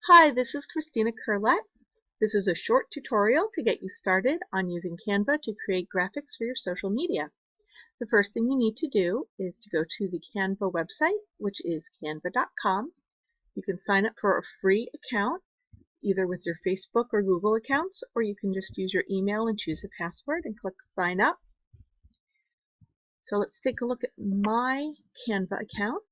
Hi, this is Christina Curlett. This is a short tutorial to get you started on using Canva to create graphics for your social media. The first thing you need to do is to go to the Canva website, which is canva.com. You can sign up for a free account, either with your Facebook or Google accounts, or you can just use your email and choose a password and click sign up. So let's take a look at my Canva account.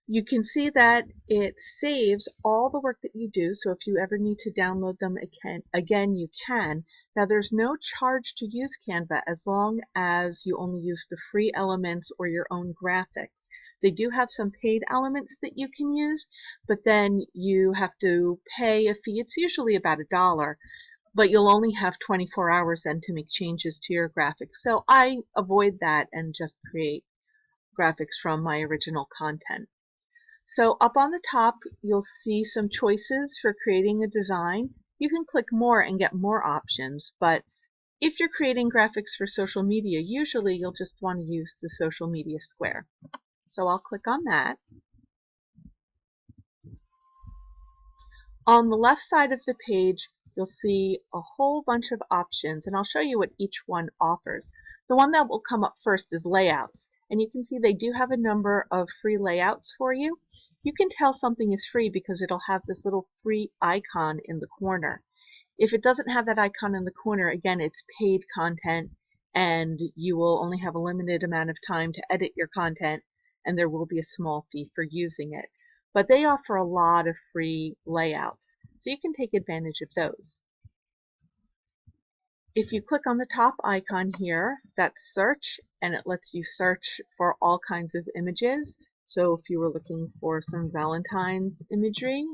You can see that it saves all the work that you do, so if you ever need to download them again, you can. Now there's no charge to use Canva as long as you only use the free elements or your own graphics. They do have some paid elements that you can use, but then you have to pay a fee. It's usually about $1, but you'll only have 24 hours then to make changes to your graphics. So I avoid that and just create graphics from my original content. So up on the top, you'll see some choices for creating a design. You can click more and get more options, but if you're creating graphics for social media, usually you'll just want to use the social media square. So I'll click on that. On the left side of the page, you'll see a whole bunch of options, and I'll show you what each one offers. The one that will come up first is layouts, and you can see they do have a number of free layouts for you. You can tell something is free because it'll have this little free icon in the corner. If it doesn't have that icon in the corner, again, it's paid content, and you will only have a limited amount of time to edit your content, and there will be a small fee for using it. But they offer a lot of free layouts, so you can take advantage of those. If you click on the top icon here, that's search, and it lets you search for all kinds of images. So if you were looking for some Valentine's imagery,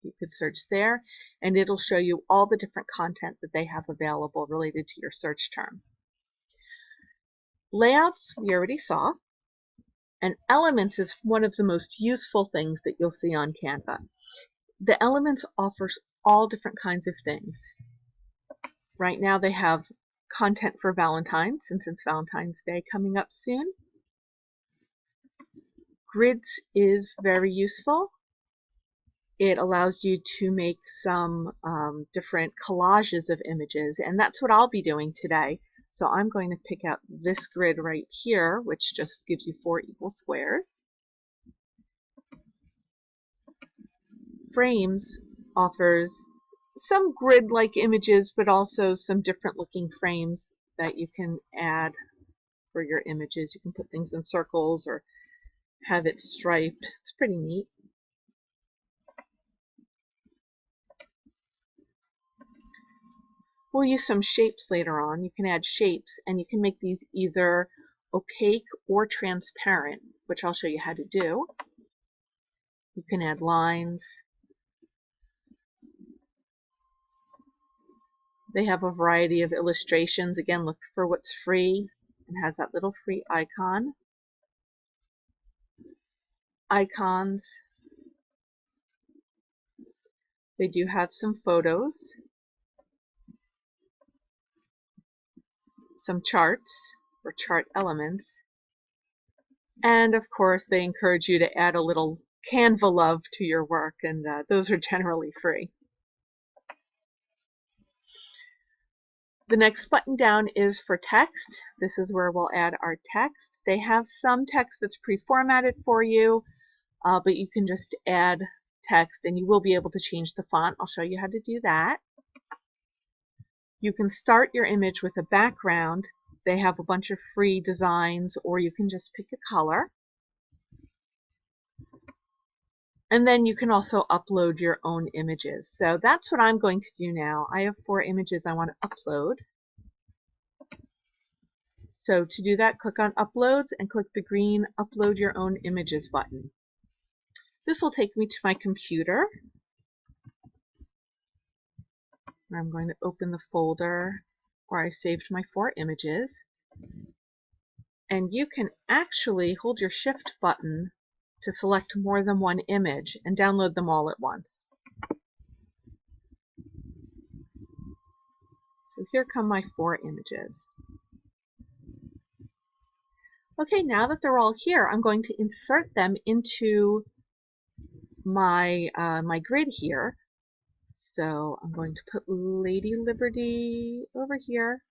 you could search there, and it'll show you all the different content that they have available related to your search term. Layouts, we already saw. And elements is one of the most useful things that you'll see on Canva. The elements offers all different kinds of things. Right now they have content for Valentine's, since it's Valentine's Day coming up soon. Grids is very useful. It allows you to make some different collages of images, and that's what I'll be doing today. So I'm going to pick out this grid right here, which just gives you 4 equal squares. Frames offers some grid-like images, but also some different looking frames that you can add for your images. You can put things in circles or have it striped. It's pretty neat. We'll use some shapes later on. You can add shapes, and you can make these either opaque or transparent, which I'll show you how to do. You can add lines. They have a variety of illustrations. Again, look for what's free. It has that little free icon. Icons. They do have some photos. Some charts or chart elements. And of course, they encourage you to add a little Canva love to your work, and those are generally free. The next button down is for text. This is where we'll add our text. They have some text that's pre-formatted for you, but you can just add text, and you will be able to change the font. I'll show you how to do that. You can start your image with a background. They have a bunch of free designs, or you can just pick a color. And then you can also upload your own images. So that's what I'm going to do now. I have 4 images I want to upload. So to do that, click on Uploads and click the green Upload Your Own Images button. This will take me to my computer. I'm going to open the folder where I saved my 4 images. And you can actually hold your Shift button to select more than one image and download them all at once. So here come my 4 images. Okay, now that they're all here, I'm going to insert them into my my grid here. So I'm going to put Lady Liberty over here.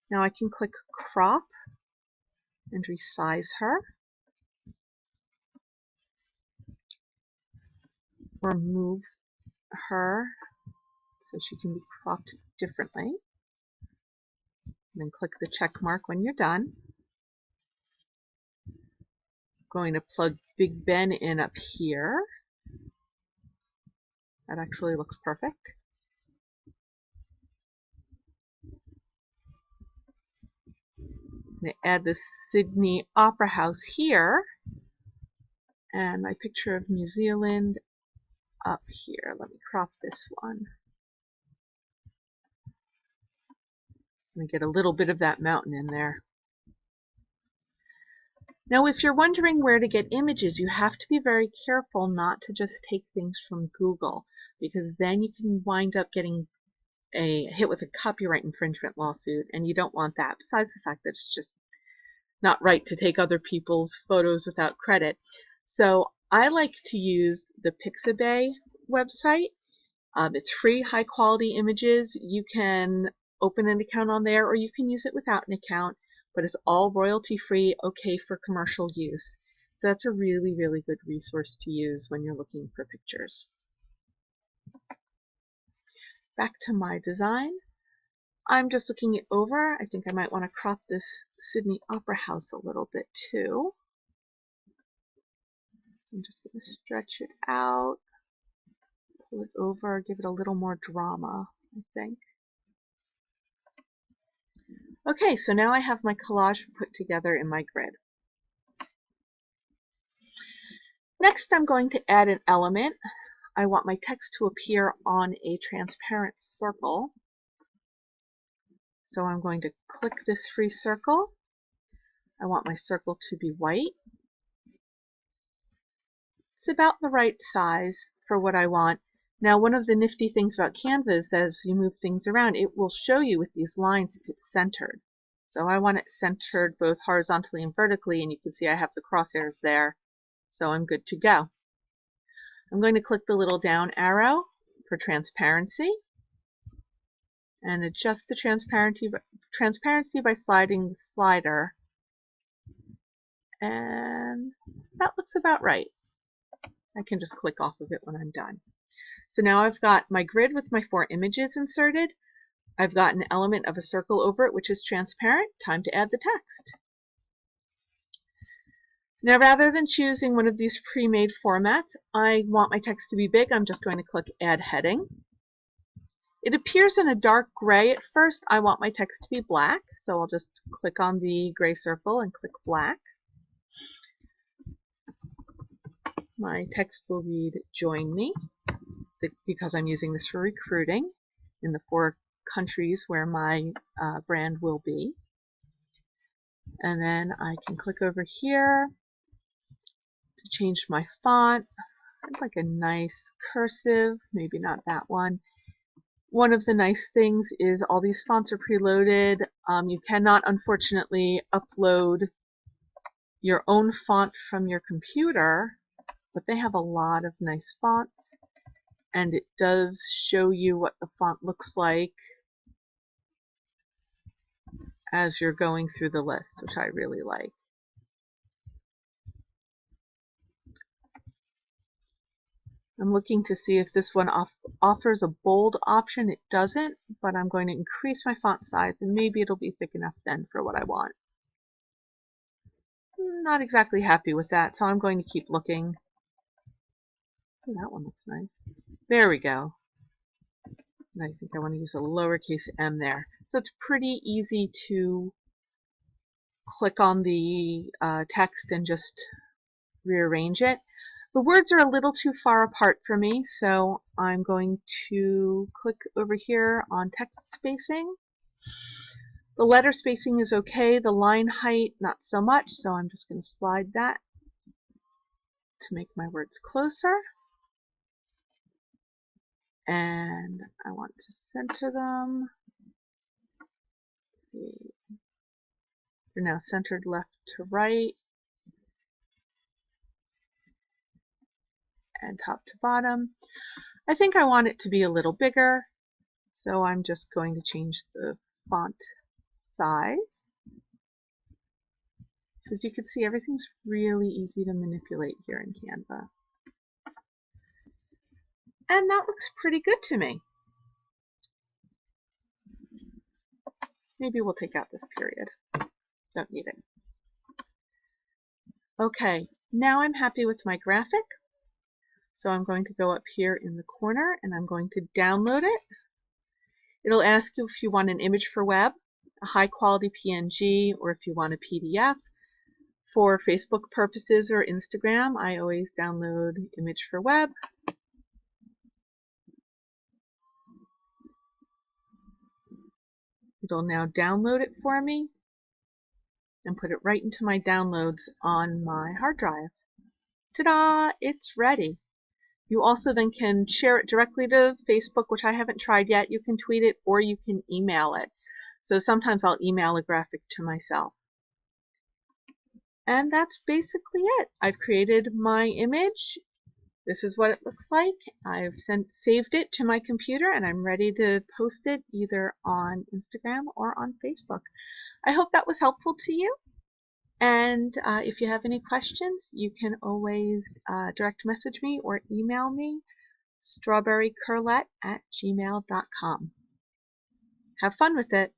Now I can click crop and resize her, or move her so she can be cropped differently. And then click the check mark when you're done. I'm going to plug Big Ben in up here. That actually looks perfect. I'm going to add the Sydney Opera House here, and my picture of New Zealand up here. Let me crop this one. I'm going to get a little bit of that mountain in there. Now, if you're wondering where to get images, you have to be very careful not to just take things from Google, because then you can wind up getting hit with a copyright infringement lawsuit, and you don't want that, besides the fact that it's just not right to take other people's photos without credit. So I like to use the Pixabay website. It's free, high quality images. You can open an account on there, or you can use it without an account, but it's all royalty free, okay for commercial use. So that's a really, really good resource to use when you're looking for pictures. Back to my design. I'm just looking it over. I think I might want to crop this Sydney Opera House a little bit too. I'm just going to stretch it out, pull it over, give it a little more drama, I think. Okay, so now I have my collage put together in my grid. Next, I'm going to add an element. I want my text to appear on a transparent circle. So I'm going to click this free circle. I want my circle to be white. It's about the right size for what I want. Now, one of the nifty things about Canva is as you move things around, it will show you with these lines if it's centered. So I want it centered both horizontally and vertically, and you can see I have the crosshairs there, so I'm good to go. I'm going to click the little down arrow for transparency and adjust the transparency by sliding the slider, and that looks about right. I can just click off of it when I'm done. So now I've got my grid with my 4 images inserted. I've got an element of a circle over it which is transparent. Time to add the text. Now, rather than choosing one of these pre-made formats, I want my text to be big. I'm just going to click Add Heading. It appears in a dark gray at first. I want my text to be black, so I'll just click on the gray circle and click black. My text will read Join Me, because I'm using this for recruiting in the 4 countries where my brand will be. And then I can click over here to change my font. I'd like a nice cursive, maybe not that one. One of the nice things is all these fonts are preloaded. You cannot, unfortunately, upload your own font from your computer, but they have a lot of nice fonts, and it does show you what the font looks like as you're going through the list, which I really like. I'm looking to see if this one offers a bold option. It doesn't, but I'm going to increase my font size, and maybe it'll be thick enough then for what I want. Not exactly happy with that, so I'm going to keep looking. Oh, that one looks nice. There we go. And I think I want to use a lowercase m there. So it's pretty easy to click on the text and just rearrange it. The words are a little too far apart for me, so I'm going to click over here on text spacing. The letter spacing is okay, the line height not so much, so I'm just going to slide that to make my words closer. And I want to center them. They're now centered left to right. and top to bottom. I think I want it to be a little bigger, so I'm just going to change the font size. As you can see, everything's really easy to manipulate here in Canva. And that looks pretty good to me. Maybe we'll take out this period. Don't need it. Okay, now I'm happy with my graphic. So I'm going to go up here in the corner and I'm going to download it. It'll ask you if you want an image for web, a high quality PNG, or if you want a PDF. For Facebook purposes or Instagram, I always download image for web. It'll now download it for me and put it right into my downloads on my hard drive. Ta-da! It's ready. You also then can share it directly to Facebook, which I haven't tried yet. You can tweet it or you can email it. So sometimes I'll email a graphic to myself. And that's basically it. I've created my image. This is what it looks like. I've saved it to my computer and I'm ready to post it either on Instagram or on Facebook. I hope that was helpful to you. And if you have any questions, you can always direct message me or email me, strawberrycurlet@gmail.com. Have fun with it.